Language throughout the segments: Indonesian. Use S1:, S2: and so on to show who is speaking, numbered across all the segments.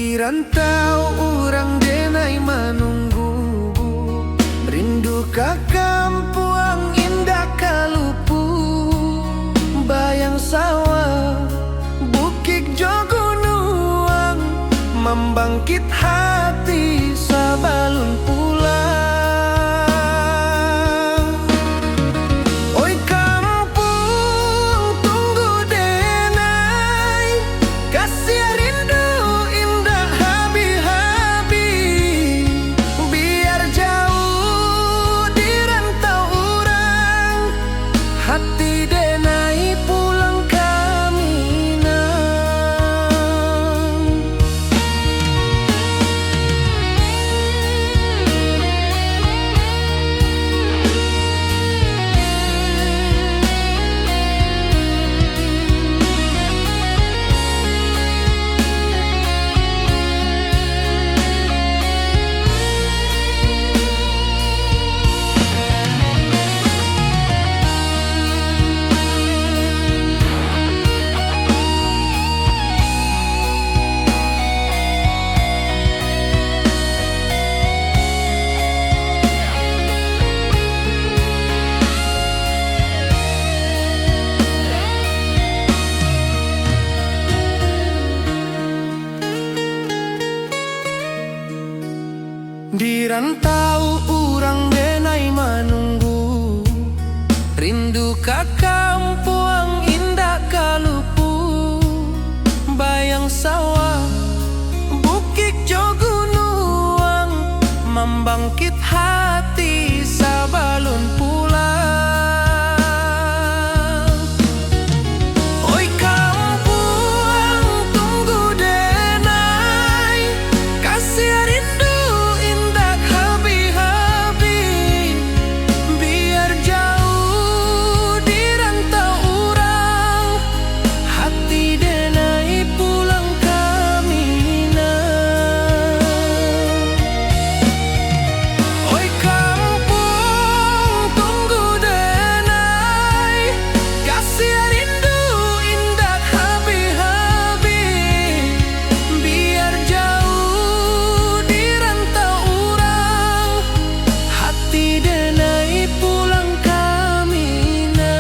S1: Di rantau urang denai menunggu, rindu ka kampuang indah kalupu. Bayang sawah, bukit jo gunung, membangkit hati sabalun pulang. Oi kampung tunggu denai, kasih rindu indah habi-habi. Biar jauh di rantau urang, hati denai pulang ke Minang. Di rantau urang denai menunggu, rindu ka kampuang indah kalupu. Bayang sawah, bukit jo gunung, membangkit hati sabalun pulang. Oi kampuang tunggu denai, kasih rindu indah habi-habi. Biar jauh di rantau urang, hati denai pulang ke Minang. Oi kampung tunggu denai, kasih rindu indah habi-habi. Biar jauh di rantau urang, hati denai pulang ke Minang.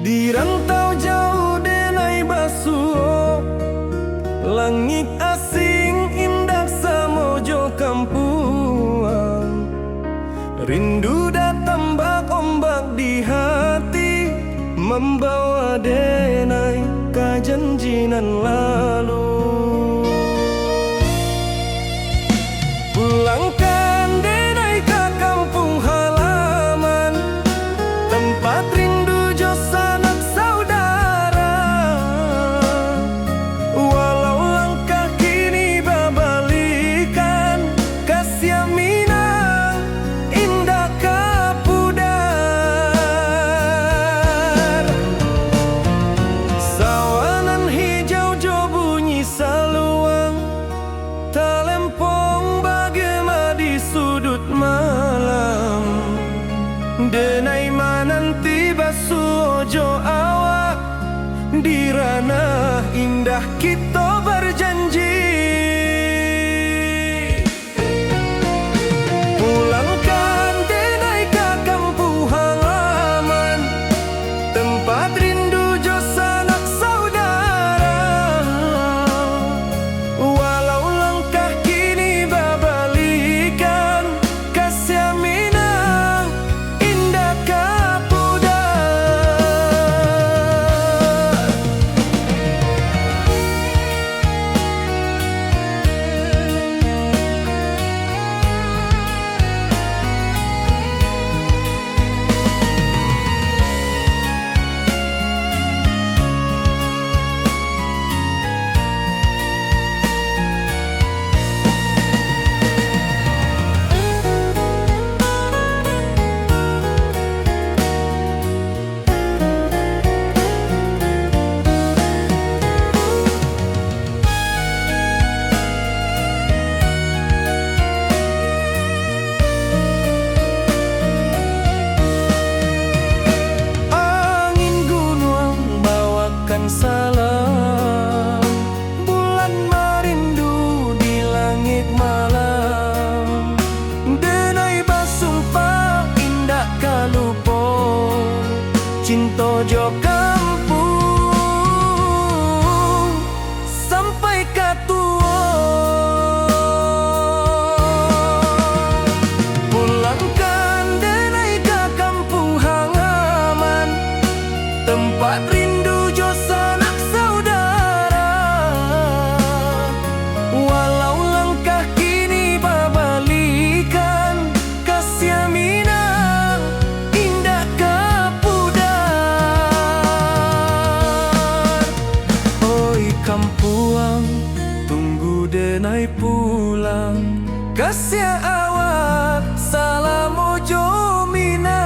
S1: Di rantau jauh denai basuh, langit asing indah samojo kampuang. Rindu datang bak ombak di hati, membawa denai ke janjinan lalu. Pulangkan denai ke kampung halaman, tempat rindu jo sanak saudara. Walau langkah kini babalikan, kasih Minang indah kapudar. Sawangan hijau jo bunyi denai pulang. Kasih awak salam ojo minang.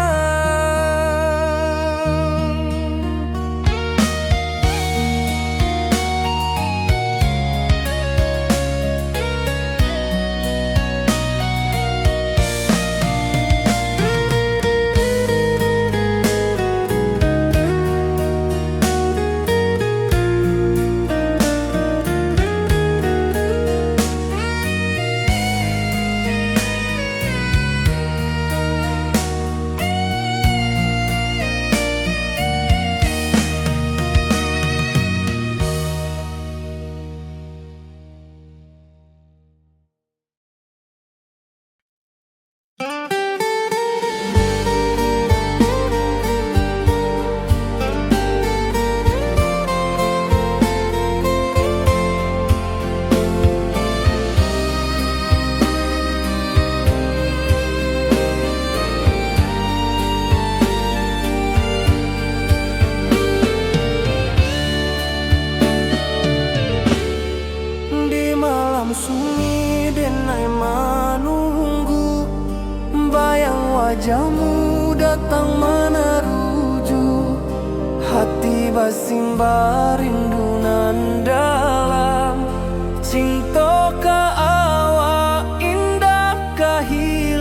S1: Sunyi denai menunggu, bayang wajahmu datang meneruju. Hati basimba rindu nan dalam, cinta ka awak indah ka hilang.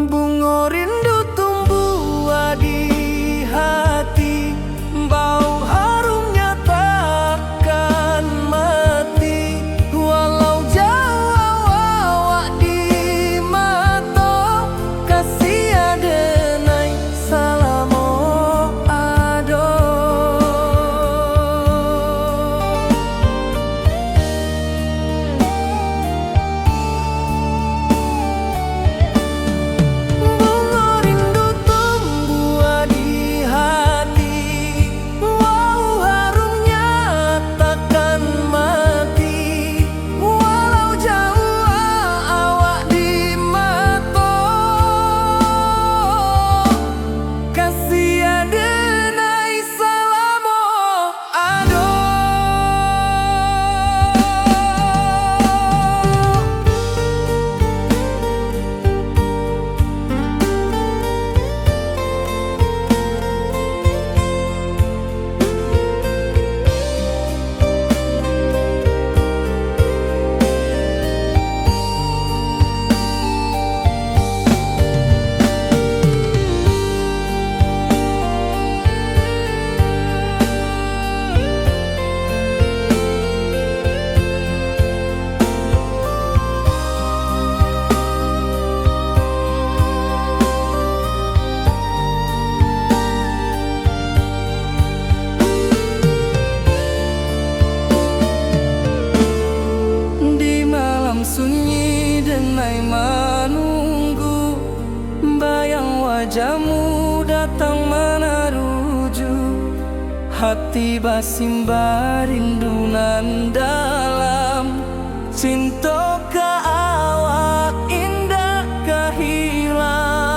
S1: Bunga rindu tumbuh di hati, bau sunyi denai menunggu, bayang wajahmu datang meneruju. Hati basimba rindu nan dalam, cinta ka awak indah ka hilang.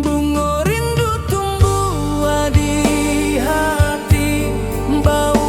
S1: Bunga rindu tumbuh di hati, bau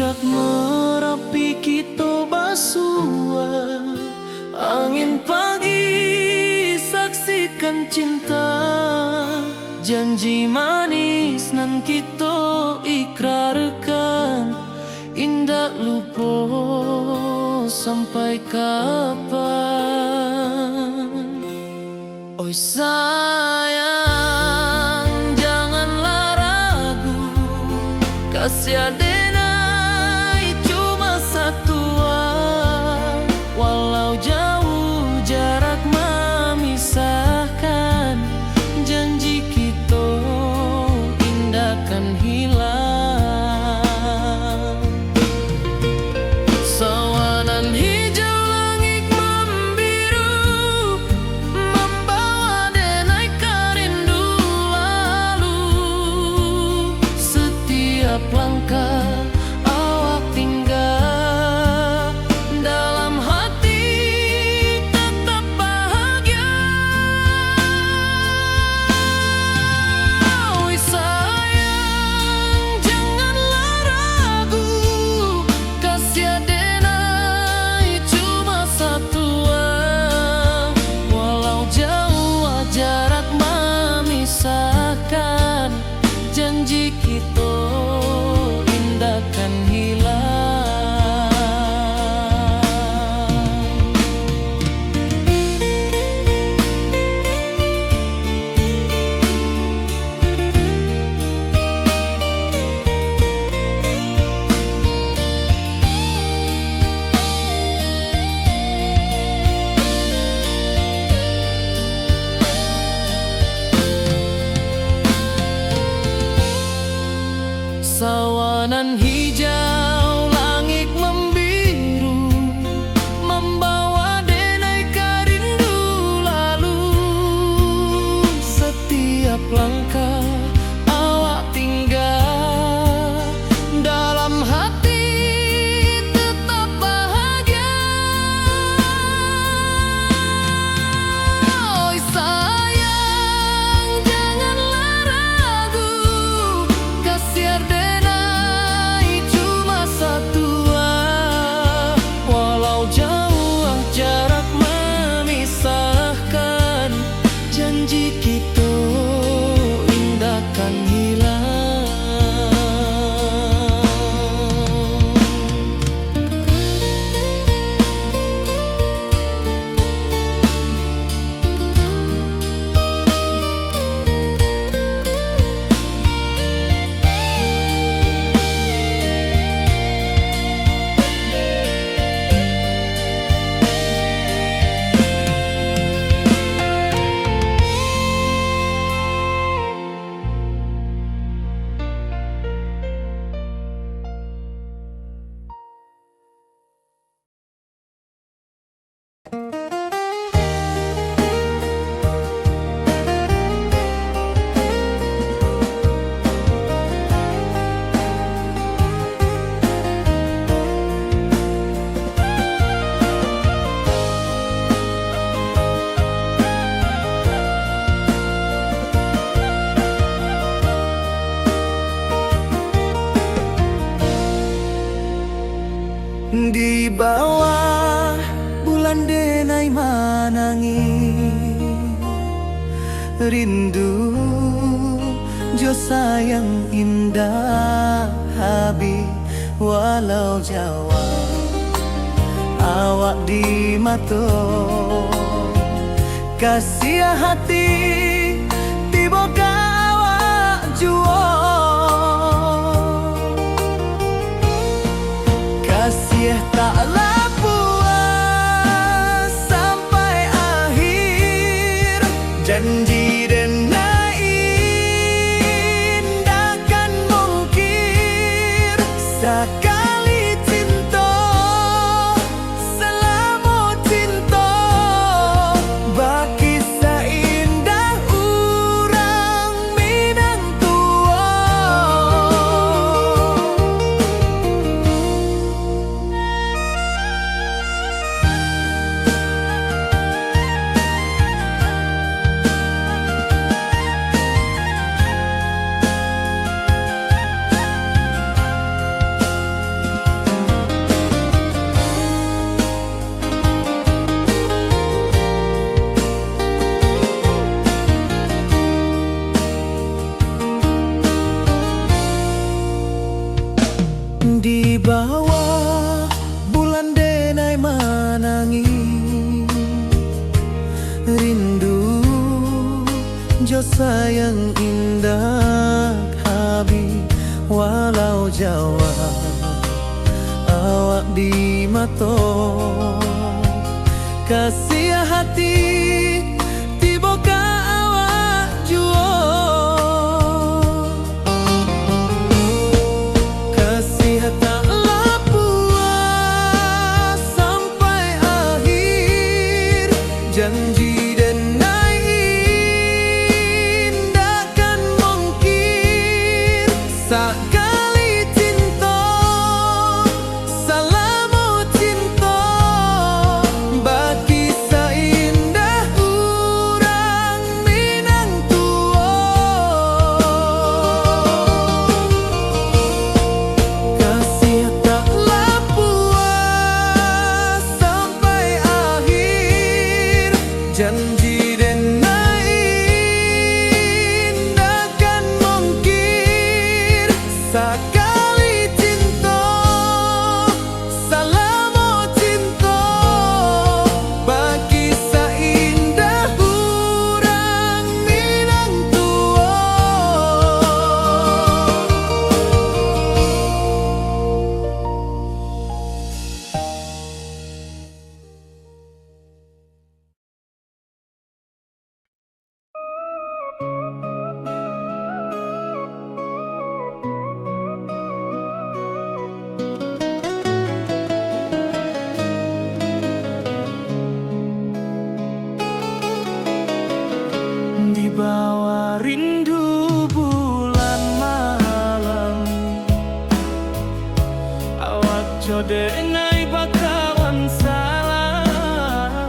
S1: Puncak Merapi kita basua, angin pagi saksikan cinta, janji manis nan kita ikrarkan, indah lupa sampai kapan. Oi sayang, janganlah ragu, kasih adenai cuma satu, walau jauh jarak memisahkan, janji kita indah kan hilang. Sawanan hijau langit membiru, membawa denai kerindu lalu. Setiap langkah awak tinggal, dalam hati tetap bahagia. Oi sayang, janganlah ragu, kasih adenai cuma satu, walau jauh jarak memisahkan, janji kita indah kan hilang. Sawanan hijau langit membiru, membawa denai kerindu lalu. Setiap langkah awak tinggal, dalam hati tetap bahagia. Oi sayang, janganlah ragu, kasih adenai cuma satu, walau jauh jarak memisahkan, janji kita indah kan hilang. Di bawah bulan denai manangi, rindu jo sayang indah habi, walau Jawa awak di mato, kasih hati tiba awak juo, kasih taklah puas sampai akhir, janji denai indah kan mungkir, sekali cinta selama cinta, baki seindah urang Minang tua. Jo sayang indah habi walau Jawa awak di mato kasih hati tiba ka awak juo kasih tak puas sampai akhir janji sekali cinta salamu cinta bagi seindah urang Minang tua kasih taklah puas sampai akhir janji sekali cinta salamu cinta bagi seindah urang Minang tua di bawah rindu bulan malam awak jodenai bakawan salah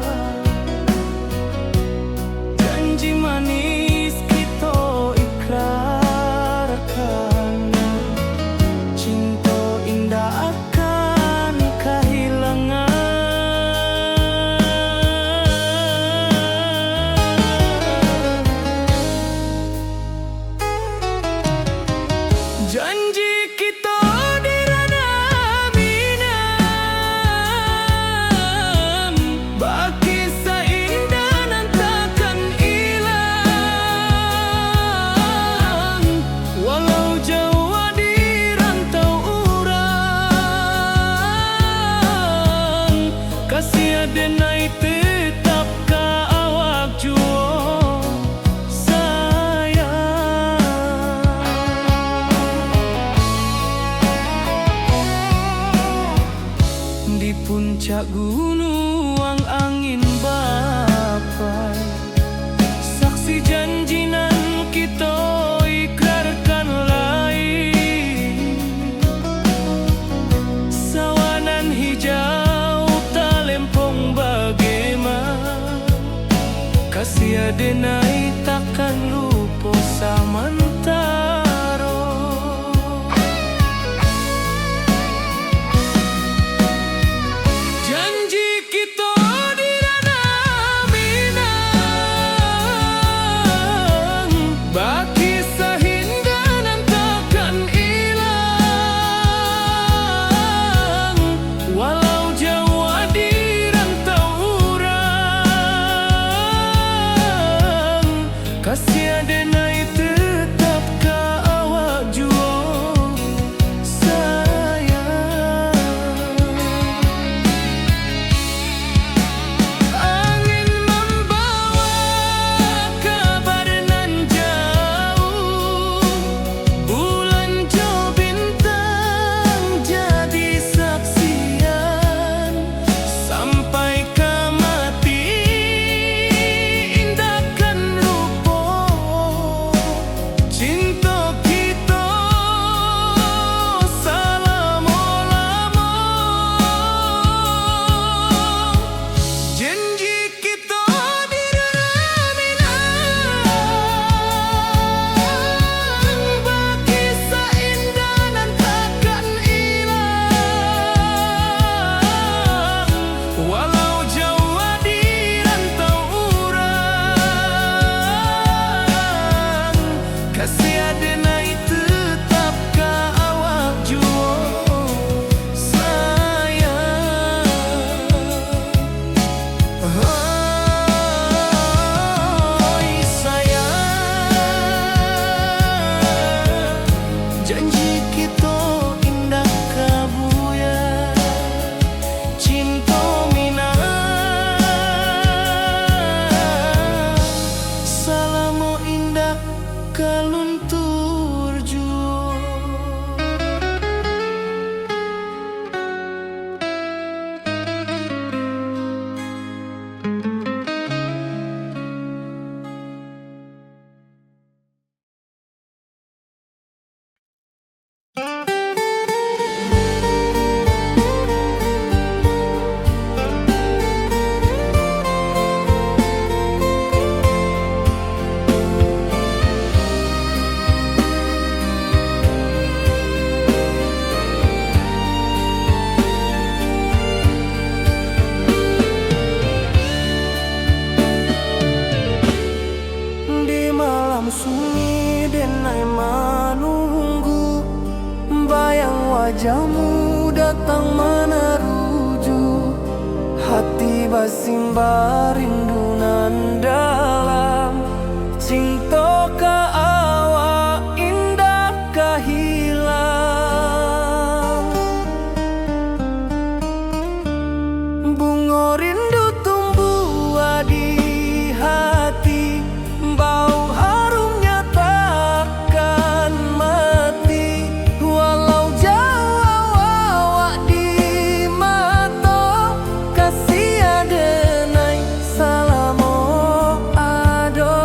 S1: janji manis kita ikrarkan cinta indah akan kehilangan janji kita di ranah Minang bagi seindah nan takkan hilang walau jauh di rantau urang kasih adenai tetap ka awak juo di puncak gunung angin bapai saksi janji nan kita ikrarkan lain sawanan hijau talempong bagaimana kasih adenai takkan lupa samantara janji kita di ranah Minang bagi seindah nan takkan hilang walau jauh di rantau urang kasih adenai tetap
S2: wajahmu datang meneruju, hati basimba rindu nan dalam. Cinta ka awak indah kahilang, bunga rindu tumbuh di hati, bau harumnya takkan mati. Walau jauh awak di mata, kasih adenai salamo ado.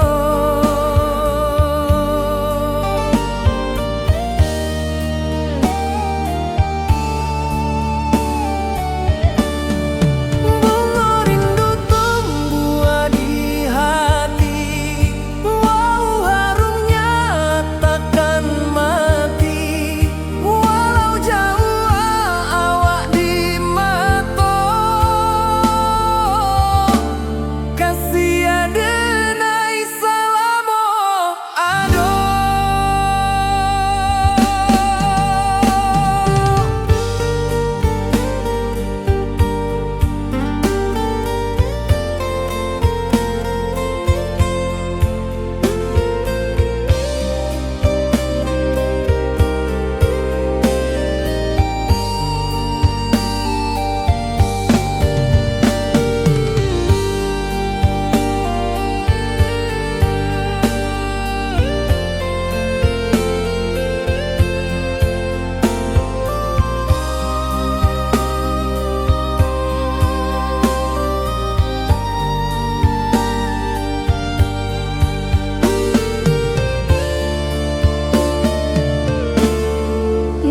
S2: Bunga rindu tumbuh di hati, wow harumnya takkan mati. Walau jauh awak di mata, kasih adenai salamo ado.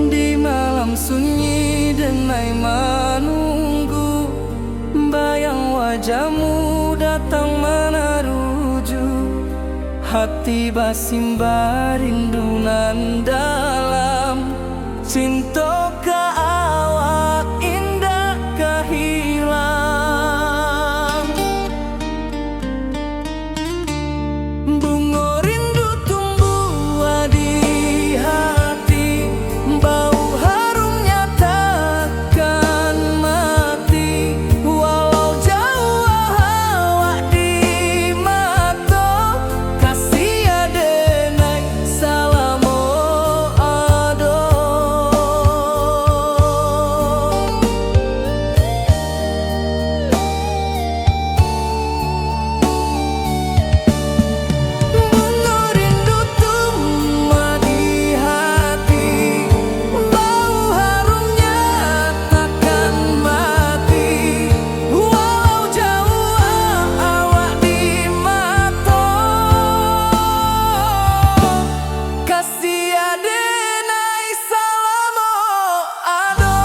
S2: Di malam sunyi denai menunggu, bayang wajahmu datang meneruju, hati basimba rindu nan dalam. Cinta ka awak indah kahilang, bunga rindu tumbuh di hati, bau harumnya takkan mati. Walau jauh awak di mata, kasih adenai salamo ado. Bunga rindu tumbuh di hati, bau harumnya takkan mati. Walau jauh awak di mata, kasih adenai salamo ado.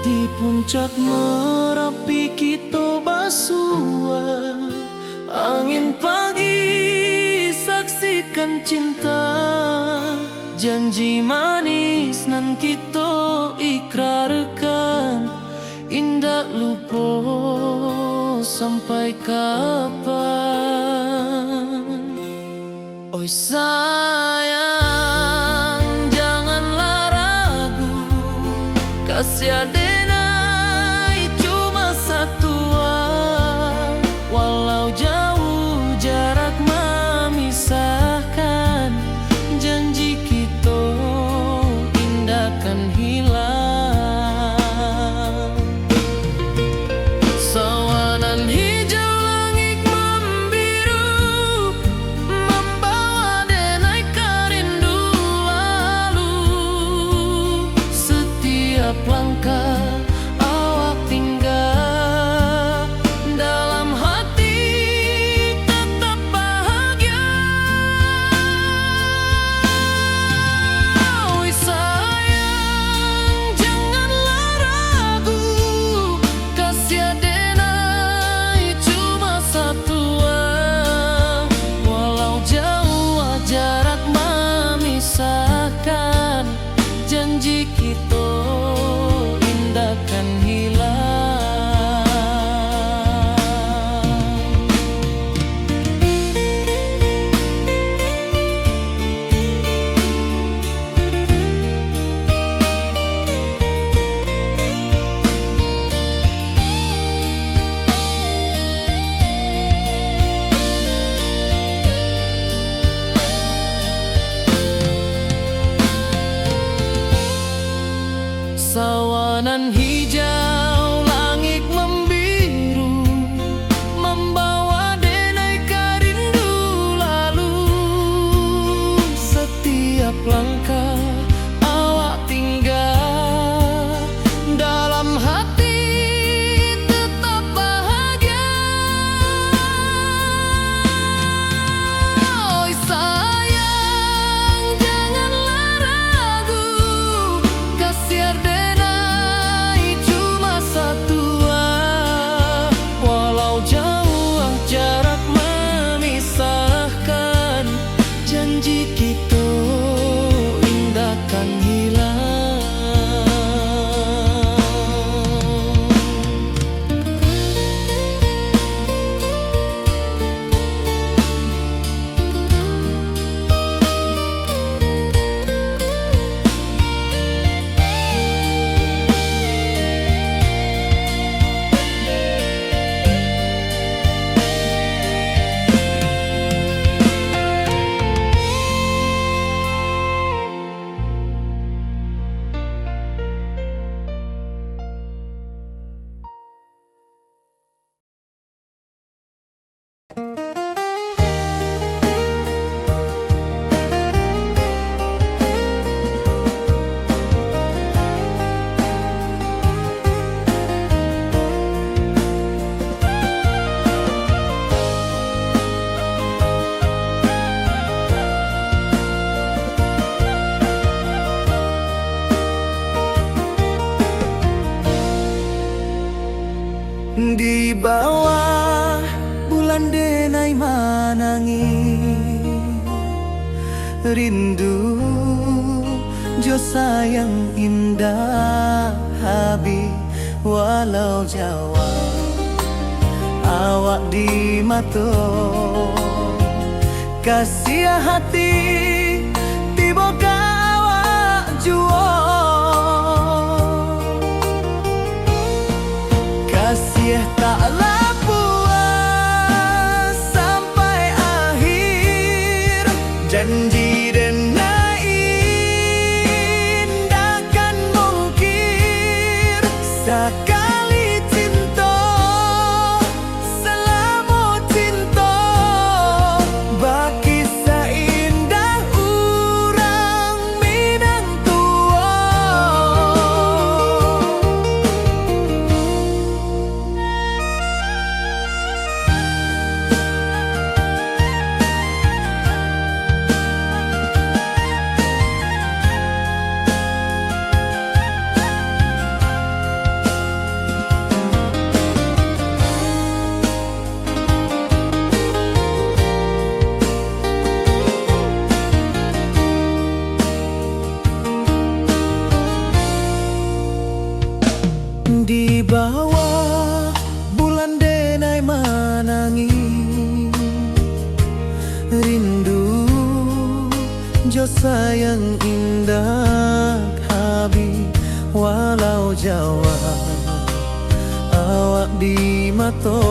S2: Di puncak Merapi kita basua, angin pagi saksikan cinta, janji manis nan kita ikrarkan, indah lupa sampai kapan. Oi sayang, Hutan hijau, langit membiru, membawa denai rindu lalu. Setiap langkah awak tinggal, dalam hati tetap bahagia. Oi sayang, janganlah ragu, kasih denai cuma satu. Walau jauh jarak memisahkan, janji kita indahkan hilang. Di bawah bulan denai manangi, rindu jo sayang indah habi. Walau jawa awak di mato, kasih hati tiba ka awak juo. Kasih taklah puas sampai akhir, janji denai indahkan mungkir. Sekali cinta selama cinta, baki seindah urang Minang tua. Di bawah bulan denai manangi, rindu jo sayang indah habi. Walau jawa awak di mato,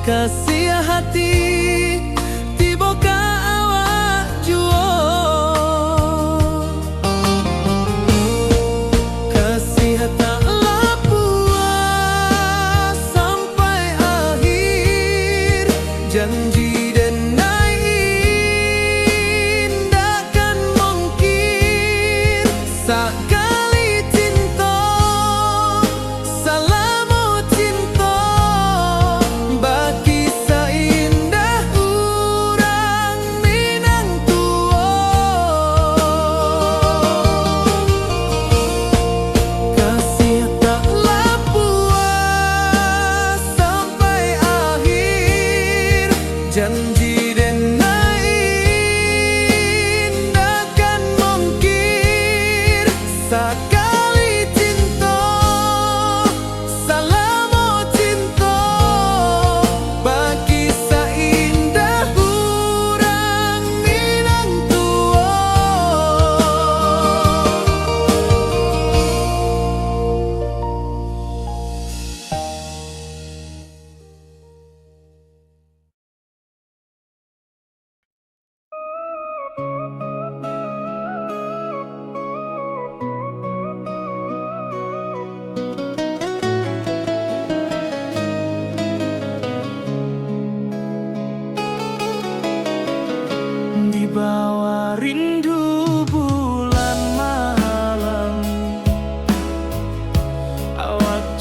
S2: kasih hati tiba ka awak juo. Taklah puas sampai akhir, janji denai indahkan mungkir. Sekali cinta selama cinta, baki seindah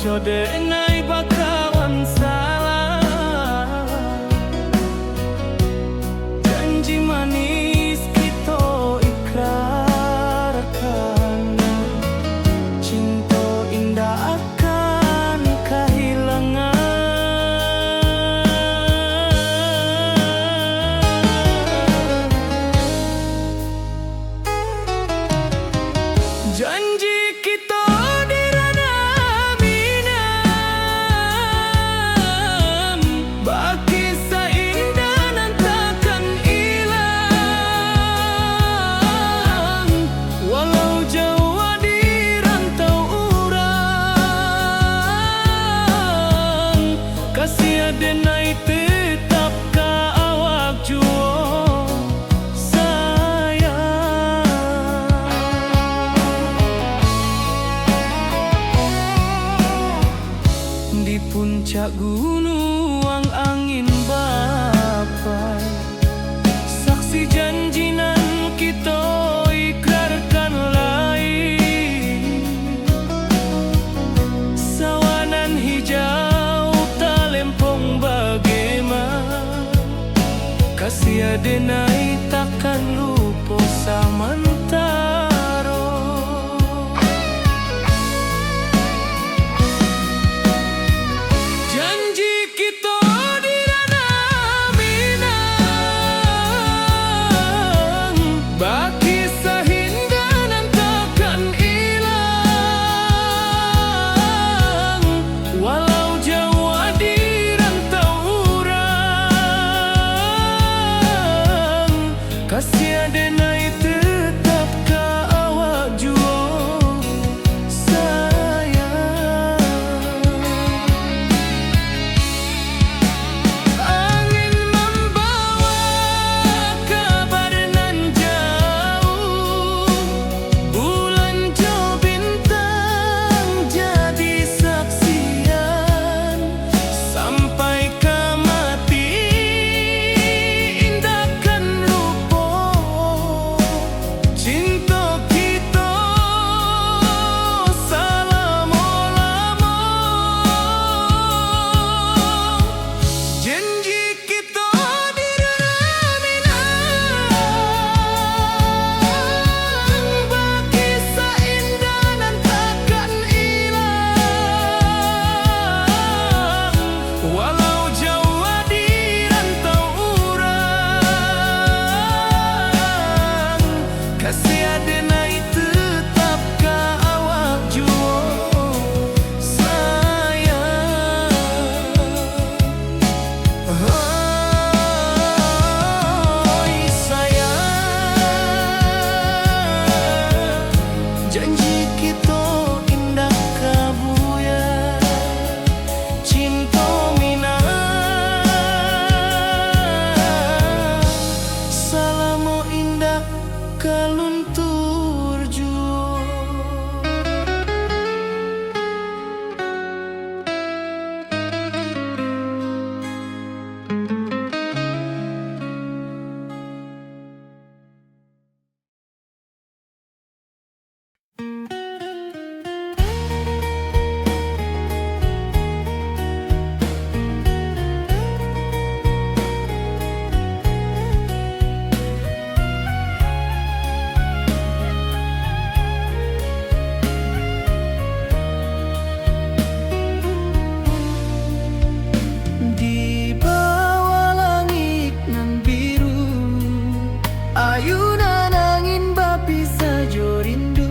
S1: Jodenai bakawan salah, janji manis kita ikrarkan, cinta indah akan kehilangan. Janji kita di ranah minam, baki seindah nan takkan hilang. Walau jauh di rantau urang, kasih adenai tetap ka awak juo sayang. Di puncak gunung angin bapai, saksi janji nan kita ikrarkan lain. Sawanan hijau talempong bagaimana, kasih adenai takkan lupa samantaro. Janji kita di ranah minang, baki sahinda nan takkan hilang. Walau jauh di rantau urang, kasih adenai tetap ka awak juo sayang. Angin membawa kabar nan jauh, bulan jo bintang jadi saksian. Sampai ke mati indahkan lupa, cinta kita selama-lama. Janji kita di ranah minang, baki seindah nan takkan hilang. Walau jauh di rantau urang, kasih adenai tetap ka awak juo sayang. Oi sayang, janji kita indah kabuya, cinta minang, salamo indah kaluntur juo. Di bawah langit nan biru, ayunan angin bapi sajo rindu.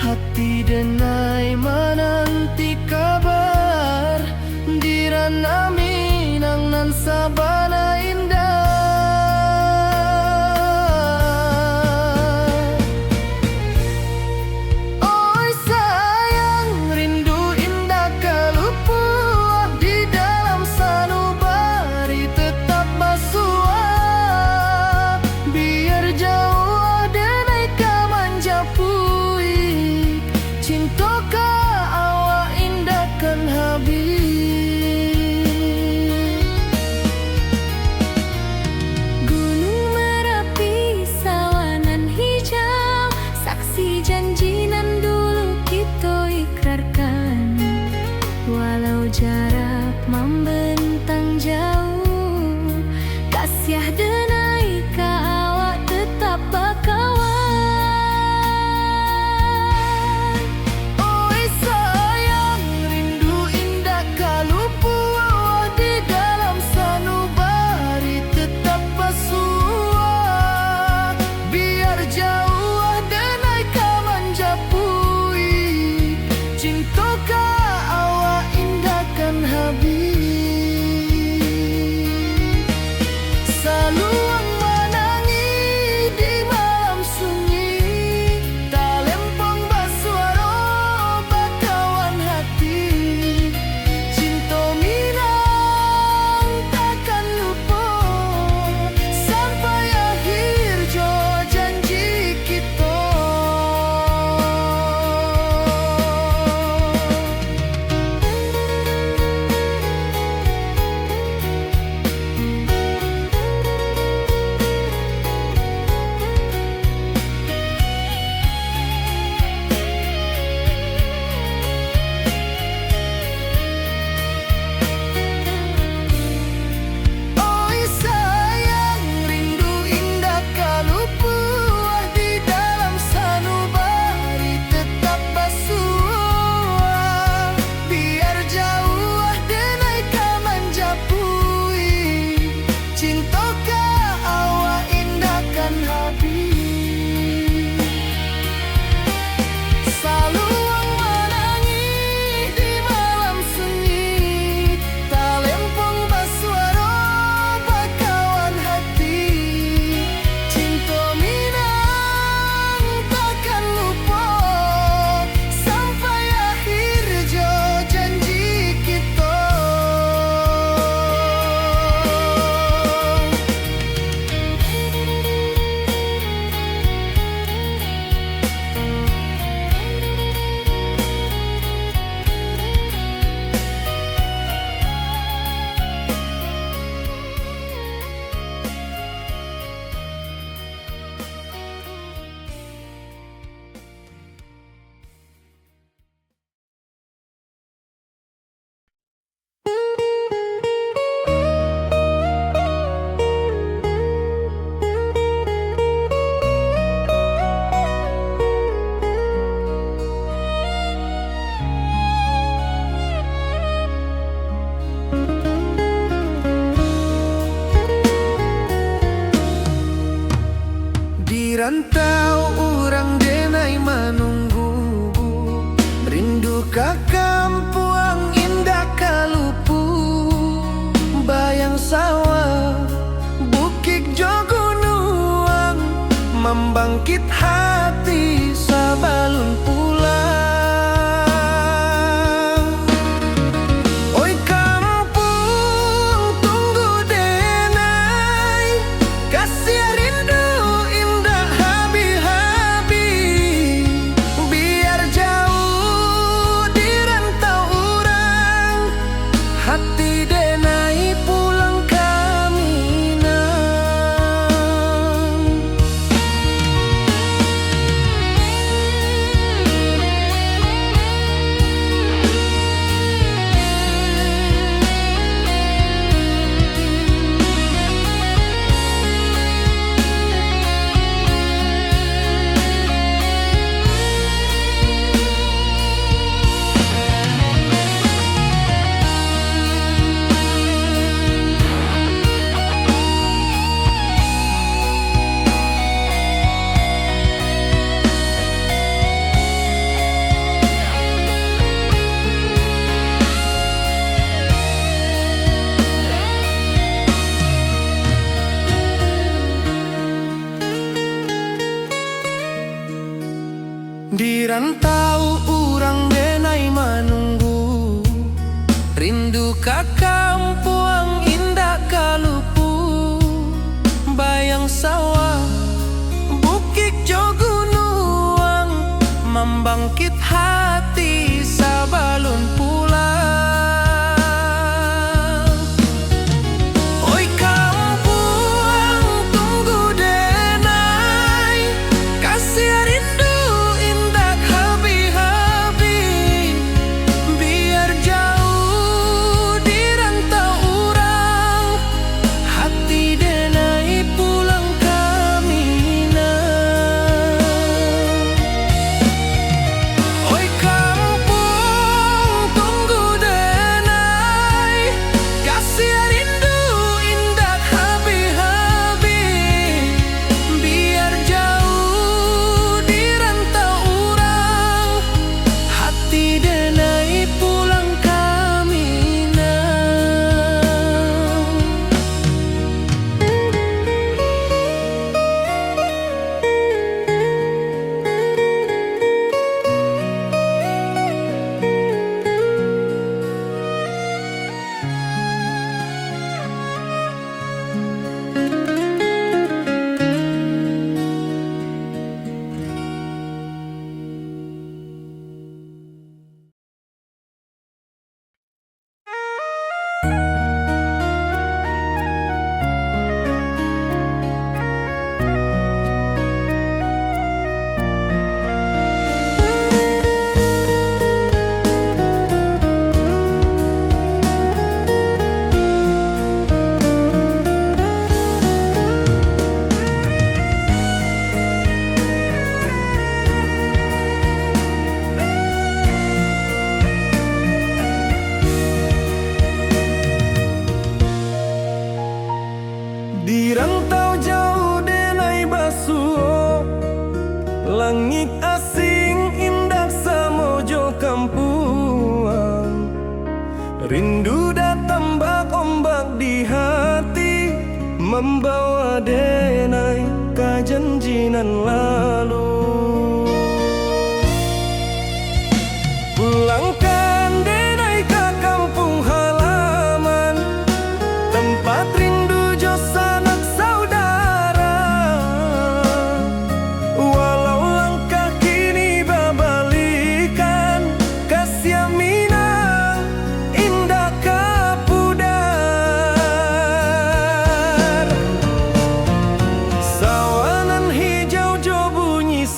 S1: Hati denai menanti kabar, di ranah minang nan sabana indah. Oi sayang, rindu indah kalupuah di dalam sanubari tetap basuah. Biar jauh denai ka manjapui, cinta ka awak indahkan habis.
S2: ka kampuang indah kalupu, bayang sawah bukit jo gunung, membangkit hati sabalun pulang. Oi kampung tunggu denai, kasih rindu indah habi-habi. Biar jauh di rantau orang, hati denai pulang ke Minang. Di rantau urang denai manunggu, rindu ka kampuang indah kalupu, bayang sawah bukit jo gunung, membangkit hati sabalun pulang. Oi kampung tunggu denai, kasih rindu indah habi-habi. Biar jauh di rantau urang, hati denai pulang ke Minang. Oi kampung tunggu denai, kasih rindu indah habi-habi. Biar jauh di rantau urang, hati denai pulang ke Minang. Di rantau jauh denai basuh, langit asing indah samojo kampuang. Rindu datang bak ombak di hati, membawa denai ke janjinan lalu. Pulangkan denai ke kampung halaman, tempat rindu jo sanak saudara. Walau langkah kini babalikan, kasih Minang indah kapudar. Sawanan hijau jo bunyi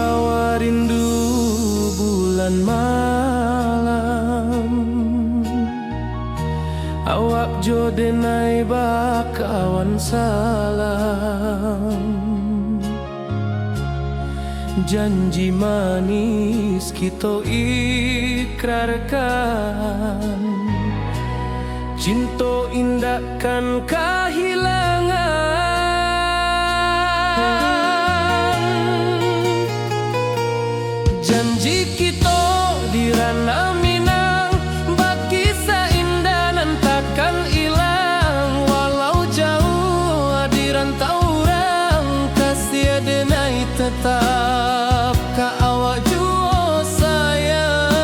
S2: bawa rindu bulan malam. Awak jo denai bakawan salam. Janji manis kita ikrarkan, cinta indahkan kehilangan. Janji kita di ranah Minang, baki seindah nan takkan hilang. Walau jauh di rantau orang, kasih denai tetap ka awak jua sayang.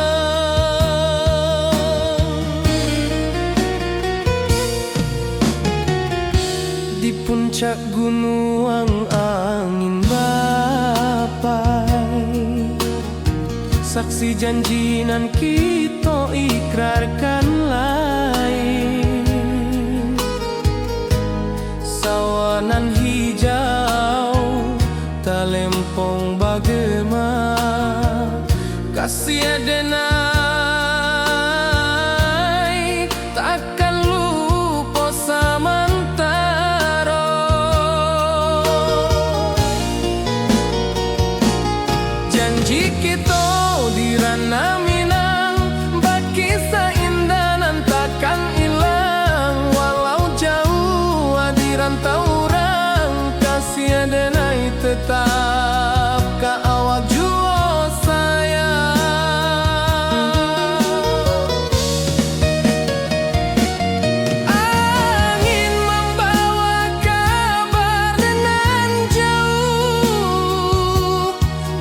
S2: Di puncak gunung angin bapai, saksi janji nan kita ikrarkan lain. Sawanan hijau talempong bagema, kasih denai takkan lupa samantara. Janji kita di ranah Minang, baki seindah nan takkan hilang. Walau jauh di rantau orang, kasih denai tetap ka awak jua sayang. Angin membawa kabar nan jauh,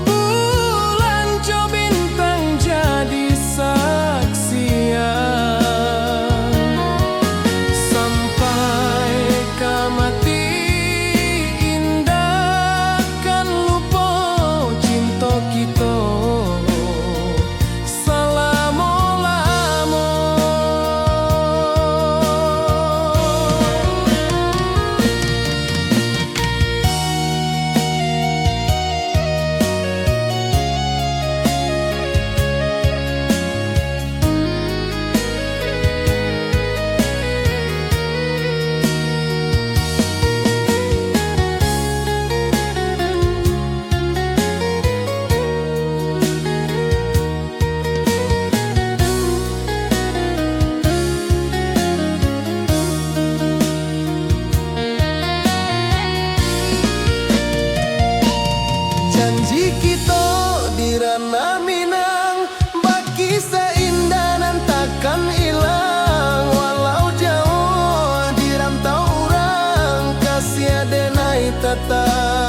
S2: bulan jo bintang jadi saksian. Sampai ke mati indahkan lupa cinta kita selama-lama. Janji kita di ranah Minang, baki seindah nan takkan hilang. Walau jauh di rantau orang, kasih denai tetap